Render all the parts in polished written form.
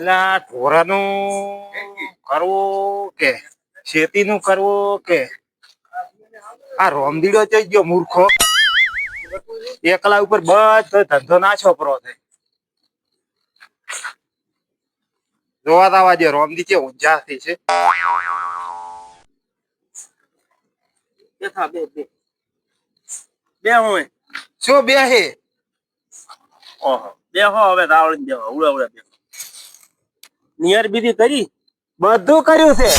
એટલે આ ઢોરાનું કરવું કે ખેતીનું કરવું કે આ રોમદીડો થઈ ગયો મૂર્ખો એકલા ઉપર બધો ધંધો ના છોપરો છે. જોવા દાવા દે રોમદી છે ઊંઝા થઈ છે. બે બે હોય શું બે હે? ઓહો બે હો હવે દાવડી દેવા ઉડે ઉડે બે નિયર બીજી કરી બધું કર્યું છે.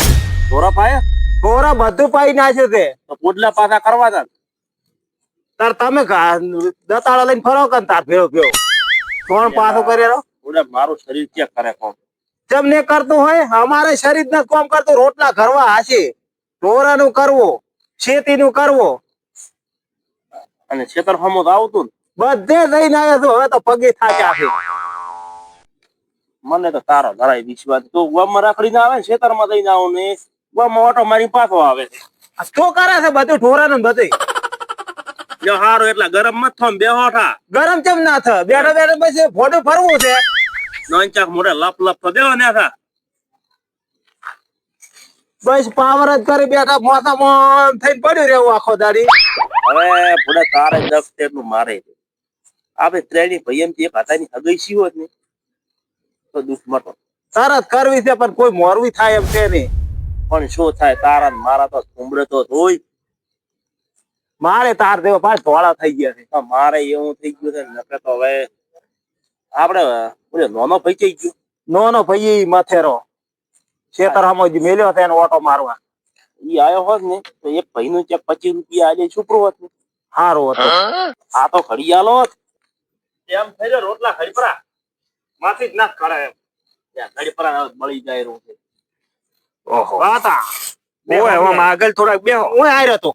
ધોરા પાયા ઢોરા બધું પાઈ નાખ્યું છે. તો પોડલા પાછા કરવા હતા તાર તમે દતાળા લઈને ફરો કે તાર ભેળો ભેળો કોણ પાછું કરે રહો? ઉડે મારું શરીર ચેક કરે કોણ જેમ ને કરતું હોય અમારે શરીર ને કામ કરતું રોટલા ઘરવા હાશે ઢોરાનું કરવું ખેતીનું કરવું અને છેતર હમો તો આવતું બધે જઈને આવ્યા છું. હવે તો પગે થાક્યા છે. મને તો તારો ધરાય વિશ્વાસ તું ગામમાં રાખડી ના આવે ને ખેતરમાં જઈને આવું ને ગામમાં ઓટો મારી પાછો આવે છે. શું કરે છે બધું ઢોરાનું બધું? જો હારું એટલે ગરમ મત થો બેહો થા ગરમ કેમ ના થ બેઠો બેઠો પછી ફોટો ફરવું છે. નોંચાક મોઢે લપ લપ તો દેવો ને થા બસ પાવર જ કરી બેઠા મોસામાં થઈને પડ્યું રહેવું આખો દાડી. હવે ભૂડે તારે દસ તેટલું મારે આપણે ત્રણેય ભાઈ એમ એક હાથાની હગઈ સી હોત ને તો દુઃખ મટો તરત કરવી છે પણ કોઈ મોરવી થાય એમ છે નહીં. પણ શું થાય તારા ને મારા તો ઉમરે તો હોય મારે તાર દેવો પાછ ધોળા થઈ ગયા છે. તો મારે એવું થઈ ગયું છે નકે તો હવે આપડે ઓલે નોનો ભાઈ થઈ ગયો નો ભાઈ મથેરો ખેતરમાં મેલ્યો હતો એને ઓટો મારવા ઈ આયો હોત ને તો એક ભાઈ નું ચેક 25 રૂપિયા આજે છોકરો હોત ને સારો હતો. આ તો ઘડિયાળો એમ થઈ જાય રોટલા ખડીપરા માંથી જ ના કરે એમ. ખડીપરા મળી જાય રહ્યું છે. ઓહો વાતા ઓય હવે આગળ થોડાક બેહો. ઓય આયરો તો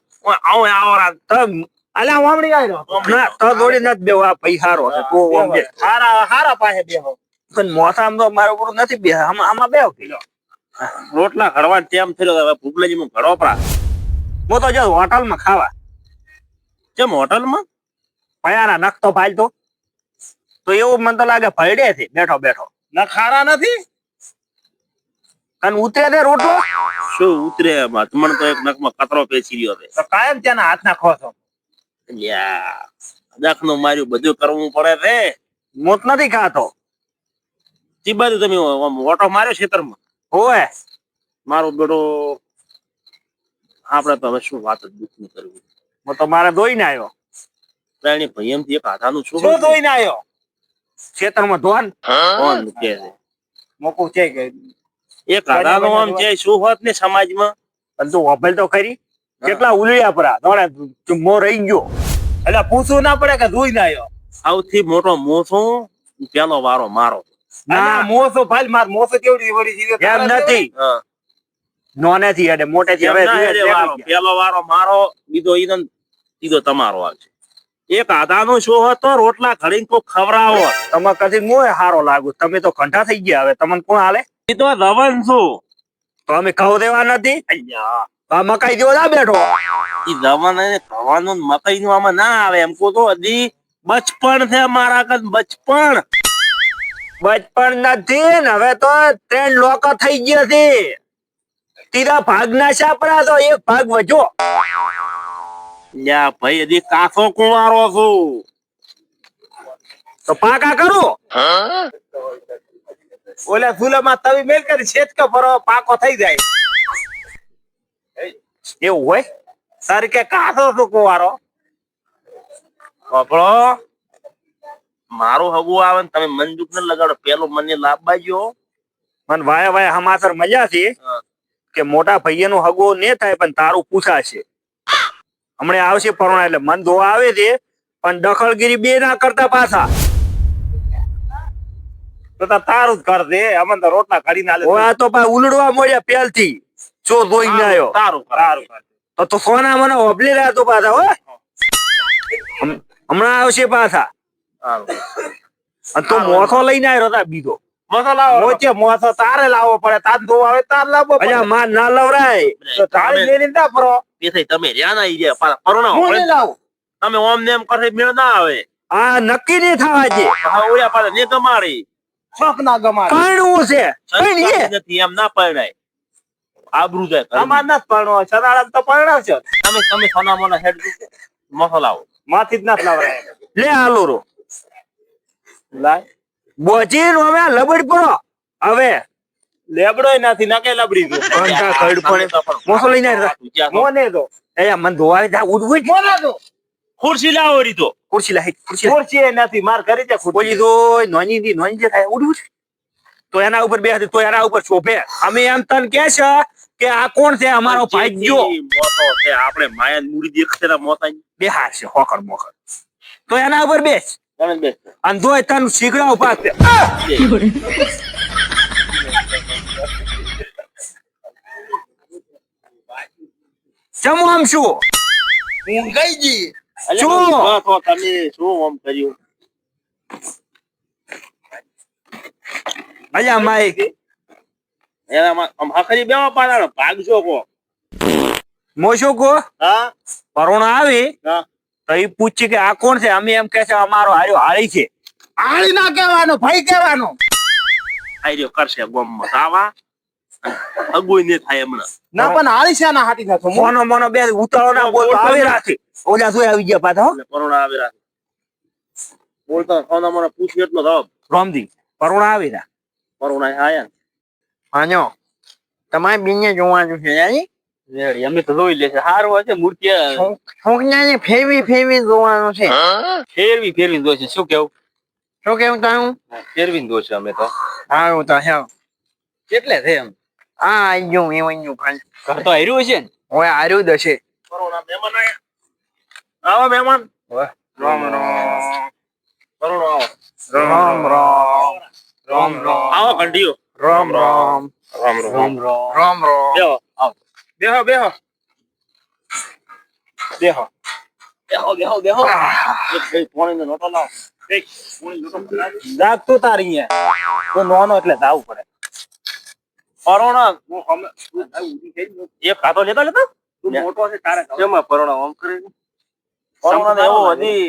આવો આવરા તમ અલ્યા વામડી આયરો ના તો દોડી નત બેહો. આ ભાઈ હારો છે તો ઓમ બે હારા પાસે બેહો પણ મોસામ તો મારો ગુરુ નથી બે આમાં બેહો કિલો રોટલા ઘડવા ટેમ થયો હવે ભૂખલાજી માં ઘડો પરા હું તો જો હોટલમાં ખાવા કેમ હોટલમાં પયાના નખતો ફાલતો તો એવું મને તો લાગે ભરડે છે બેઠો બેઠો. ના ખારા નથી અને ઉતરે ને રોટલો શું ઉતરે એમાં તમને તો એક નખમાં કતરો પેસી રહ્યો છે તો કાયમ ત્યાંના હાથ ના ખો છો. દખનું માર્યું બધું કરવું પડે છે મોત નથી ખાતો. તી બાજુ તમે ઓટો માર્યો ખેતરમાં હોય મારું બેટો આપડે તો હવે શું વાત જ દુઃખ ની કરવી. હું તો મારે ધોઈને આવ્યો. પ્રાણી ભાઈ એમ થી એક હાથાનું શું શું ધોઈને આવ્યો? ખેતરમાં ધોન કોણ કે છે મોકું છે કે એક હાથાનું આમ છે શું હોત ને સમાજમાં પણ તું હોભલ તો ખરી કેટલા ઉલળ્યા પરા દોડે મો રહી ગયો એટલે પૂછવું ના પડે કે ધોઈને આવ્યો. સૌથી મોટો મોસો પેલો વારો મારો ના મોસો ભાઈ માર મોસો કેવડી વળી જીવે એમ નથી નોને થી એટલે મોટે થી હવે પેલો વારો મારો બીજો તમારો આવશે. એક આધાનો શો હતો રોટલા ઘડીને કોઈ ખવડાવો તમે કદી મોય હારો લાગુ. તમે તો કંઠા થઈ ગયા. હવે તમને કોણ હાલે? એ તો રવન છું તો અમે કહો દેવા નથી. આ મકાઈ જેવો ના બેઠો ઈ રવન અને ખવાનું મકાઈ નું આમાં ના આવે એમ કો તો હજી બચપણ છે મારા કદ બચપણ નથી ને હવે તો 3 લોકો થઈ ગયા છે. તીરા ભાગ ના સાપડા તો એક ભાગ વજો લ્યા ભાઈ હજી કાસો કુંવારો છું તો પાકા કરો. ઓલા ફૂલામાં તવી મેલ કરી છેટકે ફરો પાકો થઈ જાય એવું હોય. સર કે કાસો છું કુંવારો બાપડો મારું હગું આવે ને તમે મંજૂક ને લગાડો પેલો મને લાભ બાજ્યો મને વાયા વાયા હમાસર મજા છે કે મોટા ભાઈનું હગો ને થાય પણ તારું પૂછાશે. હમણાં આવશે પરોણા એટલે મન ધોવા આવે છે પણ દખલગીરી બે ના કરતા પાછા તો તારું જ કર દે. અમને તો રોટલા કાઢી ના લે. તો ઉલડવા મળ્યા પેલથી ચો ધોઈને આવ્યો. સારું તો સોના મને હોબલી રહ્યા તો પાછા હો હમણાં આવશે પાછા. તો મોથો લઈને આવ્યો હતા બીજો મોથો તારે લાવવો પડે. તાર ધોવા આવે તાર લાવવો પડે. માં ના લવરાય તો તાળી લઈને ના ફરો. તમે રહ્યા ના ઈ પરોણા તમે ઓમ ને એમ કરે મેળ ના આવે. આ નક્કી નહીં થવા દે. ઓયા પાછા ને કમાડી શોખ ના ગમાડે. પરણવું છે પરણીએ. સંસ્કાર નથી એમ ના પરણાય. આબરૂ જાય ઘરની. અમાર ના પરણો સદાળા તો પરણાવશે. તમે સોના મોના હેડ મસાલા આવો માથી જ ના લાવરાય. લે હાલો રો લાય બોજીન હવે લબડ પડો હવે લેબડોય નથી નકે લબડી દો. અંકા ખડ પણ મોસો લઈને આવ્યા. મોને દો. એ મન ધોવાય જા ઉડવું મોને દો. ખુરશી લાવો રી તો ખુરશી લાહી ખુરશી ખુરશી એ નથી માર કરી દે ખુરશી. બોલી તો નોની જે થાય ઉડવું છે તો એના ઉપર બે તો એના ઉપર શોભે. અમે એમ તન કે છે કે આ કોણ છે અમારો ભાઈજો મોટો છે આપણે માયા મૂડી દેખતેલા મોતા બે હાર છે હોકર મોકર તો એના ઉપર બેસ ગણ બેસ અંધોય તન શીગડા ઉભા છે. ચમો આમ શું ઊંઘાઈ ગઈ. શું? તો તમે શું આમ કર્યું અલ્યા માઈક એનામાં આમ હખરી બેવા પાડાનો ભાગજો કો મોશો કો હા પરોણા આવી હા તો એ પૂછી કે આ કોણ છે અમે એમ કે છે અમારો હાર્યો હાળી છે. આળી ના કહેવાનો ભાઈ કહેવાનો. આઈજો કરશે ગોમમાં સાવા અગોઈ ને થાય હમણાં ના પણ આળી છે ના હાટી નાખો. મોનો મોનો બે ઉતાળો ના બોલ આવી રાખે ઓલા જોઈ આવી ગયા પાછા હો. એટલે પરોણા આવે રાખે બોલતા સોના મોના પૂછી એટલો જવાબ રોમજી પરોણા આવી રહ્યા પરોણા આયા હાજો તમારે બીને જોવાનું છે યાર રેડી અમે તો જોઈ લેશે હારું હશે મૂર્તિ છોકરાને ફેરવી જોવાનું છે. ફેરવી જોશે શું કેવું શું કેવું તારું ફેરવી જોશે અમે તો સારું તો હે કેટલે છે એમ આ આઈ ગયું એવન્યુ ખાન ઘર તો હાર્યું હશે ને ઓય હાર્યું દશે પરોણા મહેમાન આયા આવો મહેમાન રામ રામ પરોણા આવો રામ રામ રામ રામ આવો ઘંટીઓ રામ રામ રામ રામ રામ રામ બેહો આવો બેહો બેહો બેહો. બેહો એક ભાઈ પાણીનો લોટો લાવો એક પાણીનો લોટો લાવો જાગતું તારી અહીંયા. તો નોનો એટલે જાવું પડે. પરોણા એક ખાતો લેતો તું મોટો છે તારે જાવું. કેમાં પરોણા આમ કરે પરોણા ને એવો હજી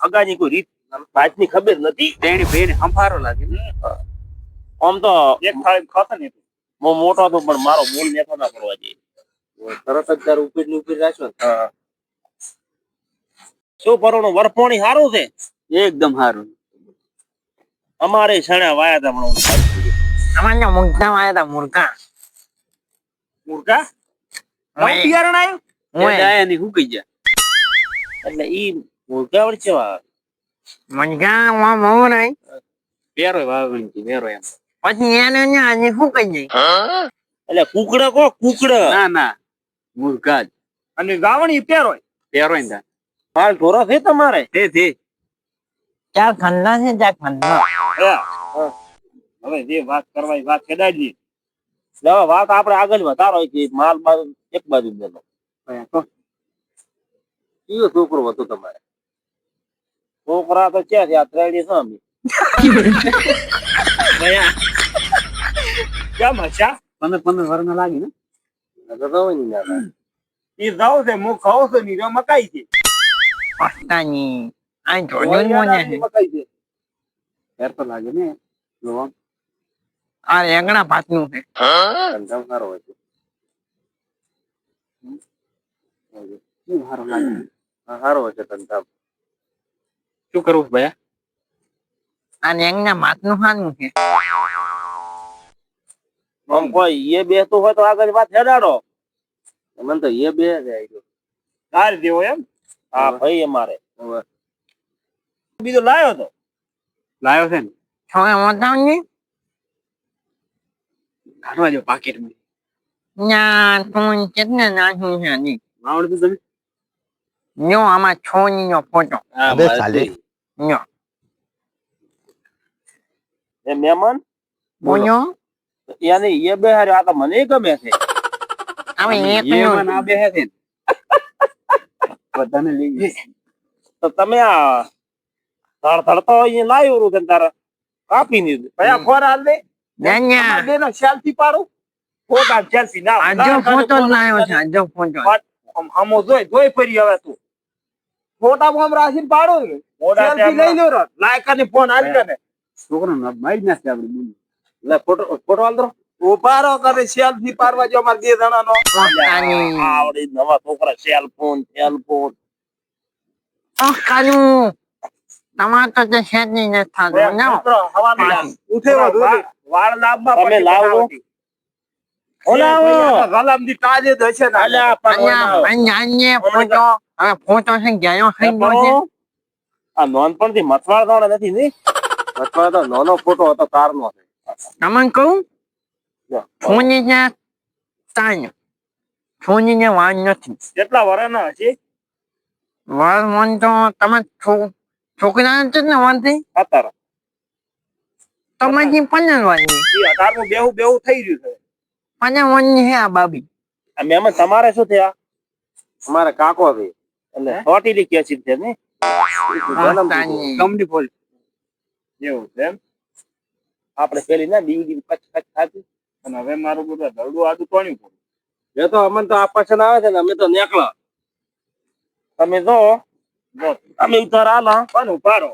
અગાની કોઈ રીત ભાતની ખબર નથી તેણી બેન હંફારો લાગે આમ તો એક થાળી ખાતો ને બહુ મોટો હતો પણ મારો બોલ નેતો ના પડવા દે તરત જ તાર ઉપર ની ઉપર રાખ્યો શું પરોણું વરફોણી સારું છે એકદમ સારું અમારે છણા વાયા હતા હમણાં અમારે મુર્ગા આવ્યા હતા મુર્ગા મુર્ગા નવું બિયારણ આવ્યું. ડાયાની હુકી ગયા એટલે ઈ મુર્ગા વળી કેવા મુર્ગા માં મો નહીં પેરો વાવણી પેરો એમ પછી એને આજે હુકાઈ જાય એટલે કુકડા કુકડા ના મુર્ગા અને ગાવણી પેરો. પેરો ને હાલ ઢોરા છે તમારે તે ચાર ખંડા છે ચાર ખંડા હવે જે વાત કરવાની વાત કદાજી. હવે વાત આપણે આગળ વધારો કે માલ બાજુ એક બાજુ દેલો કયો છોકરો હતો તમારે છોકરા તો ક્યાં છે આ ત્રણેય છે અમે કેમ હશા 15 વર્ષ લાગી ને તો જવાય નહીં ના થાય. ઈ જાવ છે હું ખાવ છું ની મકાઈ છે. પસ્તાની આ જોડ્યું મોને મકાઈ છે. ફેર તો લાગે ને જોવા આ રેંગણા ભાતનું છે ધંધો સારો હોય છે શું સારું લાગે હા, સારો હોય છે ધંધા શું કરવું ભાઈ આ રેંગણા ભાતનું સારું છે આમ કોઈ એ બે તો હોય તો આગળ વાત હેડાડો મને તો એ બે જ આવી તાર દેવો એમ. હા ભાઈ અમારે બીજો લાયો તો લાયો છે ને છોકરા મોટાની ઘરમાં જો પાકેટ ના તું કેટલે નાખ્યું છે ની આવડતું તમે ન્યો આમાં છોની નો ફોટો અબે સાલે ન્યો એ મહેમાન બોલ્યો યાની એ બે હારે આ તો મને ગમે છે હવે એક નો ના બે છે બધાને લઈ તો તમે આ ધડધડતો અહીંયા લાવ્યો રૂ તને તારા કાપી દીધું ભયા ફોર હાલ દે. દન્યા દે ના સેલ્ફી પાડું. ફોટા સેલ્ફી ના. આજો ફોટો લાવ્યો છે આજો ફોટો આમો જોઈ ફરી હવે તું. ફોટા આમ રાખીને પાડો ને. ફોટા સેલ્ફી લઈ લો રો. લાયકા ને ફોન હાલ ને. છોકરો મારી નાખે આપડે બોલી. લે ફોટો ફોટો આલ દો. ઉભા રહો કરે સેલ્ફી પાડવા જો અમાર બે જણાનો ઓકાની આવડી નવા છોકરા સેલફોન ઓકાનું તમારે તો તે શેરની ન થતું ને ઉઠે વાળ લાંબા તમે લાવો. ઓલાવો ગલામથી તાજે જ હશે ને અલ્યા અહીંયા અહીંયા ફોટો હવે ફોટો છે ગયો થઈ ગયો છે આ નોનપણથી મથવાળ દોડે નથી ને મથવાળ તો નાનો ફોટો હતો તારનો છે. તમને કહું ફોની ને તાણ ફોની ને વાન નથી કેટલા વર્ષના હશે વાન વાન તો તમે છોકરા જ ને વાનથી અત્યારે તમારી પંદર વાનની 18 નું બેહું થઈ રહ્યું છે પંદર વાનની હે આ બાબી આ મહેમાન તમારે શું થયા અમારે કાકો છે એટલે ચોટીલી કેસી છે ને ઓકાની કંપની ફોલ એવું છે એમ આપણે પેલી ના ડીવીડી પચ પચ થાતી. અને હવે મારું બધું ધરડું આદું તોણ્યું પડ્યું એ તો અમને તો આ પસંદ આવે છે ને અમે તો નેકળા. તમે જો અમે ઉતાર આલા પણ ઉભારો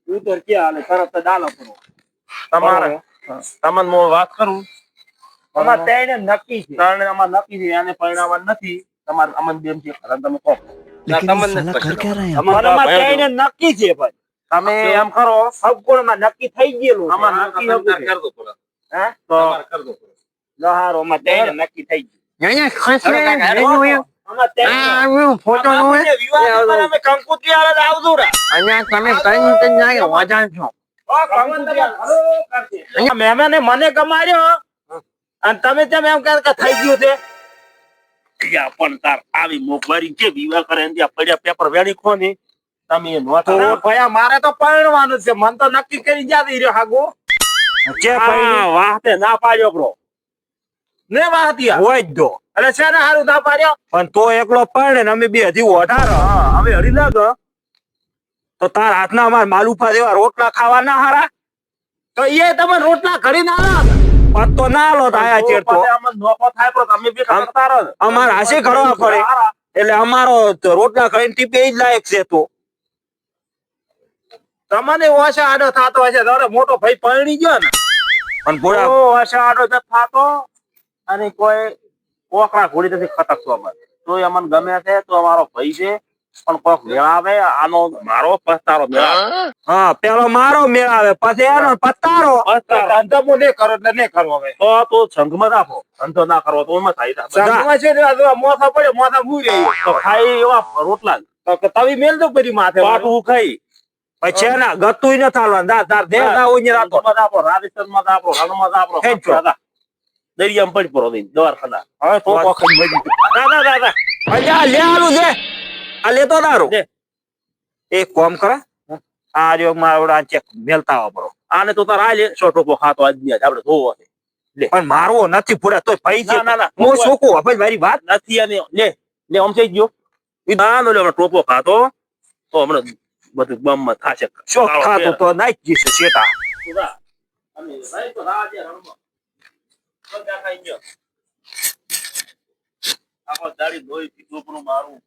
ઉતર ક્યાં હાલે તરત જ આલો કરો તમારે તમને હું વાત કરું અમાર તેણે નક્કી છે કારણ અમાર નક્કી છે આને પરિણામ નથી તમારે અમન બેન છે ખરા તમે કહો लेकिन ये साला कर क्या रहे हैं आप? પણ અમાર તેણે નક્કી છે ભાઈ તમે એમ કરો સબકોણમાં નક્કી થઈ ગયેલું છે. અમાર નક્કી હે તો લો હારો અમાર તેણે નક્કી થઈ ગયું અહીંયા ખસે એનું અમાર તેણે આ ફોટો નો હોય વિવાહ પર અમે કંકોત્રી આલે આવજો રા અહીંયા તમે કઈ રીતે જાય વાજાન છો અહીંયા મહેમાને મને ગમાડ્યો અને તમે તેમ એમ કે થઈ ગયું છે યા પણ તાર આવી મોકવારી જે વિવાહ કરે ને ત્યાં પડ્યા પેપર વેણી ખો ને તમે એ નો તો ભયા મારે તો પરણવાનું છે મન તો નક્કી કરી જાતી રહ્યો હાગો જે વાહતે ના પાડ્યો બ્રો ને વાહતિયા હોય જ દો એટલે છે ને હારું ના પાડ્યો પણ તો એકલો પડે ને અમે બે હજી 18 અમે હરી લાગ તો તાર હાથના અમાર માલુફા જેવા રોટલા ખાવા ના હારા તો એ તમે રોટલા ઘડી ના પણ તો ના લો આયા ચેડ તો નોખો થાય પણ તમે બી કરતા રહો અમાર હાસે ઘડવા પડે એટલે અમારો તો રોટલા ખાઈને ટીપે જ લાયક છે તો તમને ઓછા આડો થાતો હશે તારે મોટો ભાઈ પરણી ગયો ને પણ ભોળા ઓછા આડો જ થાતો અને કોઈ કોકરા ઘોડી નથી ખતકતો અમારે તો અમને ગમે છે તો અમારો ભાઈ છે પણ કોક મેળાવે આનો મારો પસ્તારો મેળાવે હા પેલો મારો મેળાવે પછી એનો પસ્તારો ધંધો હું નહીં કરો એટલે નહીં કરવો હવે તો સંઘમાં રાખો ધંધો ના કરવો તો એમાં થાય સંઘમાં છે ને આ મોથા પડે મોથા મૂઈ રહી તો ખાઈ એવા રોટલા તો કે તવી મેલ દો પરી માથે પાટું ખાઈ પછી એના ગતું ન થાલવા દાર દેહ ના હોય રાતો આપો રાજસ્થાન માં આપો રણમાં આપો દરિયામાં પડી પડો દઈ દવાખાના હવે તો કોખી મરી દાદા અલ્યા લે આલું દે આ લેતો દારૂ એક કોમ કરે આ જો મારા ચેક મેલતા આવો બરો આને તો તારા લે સો ટોપો ખાતો આજ ની આપણે ધોવો છે લે પણ મારવો નથી પૂરા તોય પૈસા ના હું શોકો હવે મારી વાત નથી અને લે આમ થઈ ગયો ઈ નાનો લે ટોપો ખાતો તો હમણાં બધું બમ માં થાશે શોક ખાતો તો નાખી જશે શેટા અને ભાઈ તો રાજે રણમાં બધા ખાઈ ગયો આખો દાડી દોઈ પીધું પણ મારું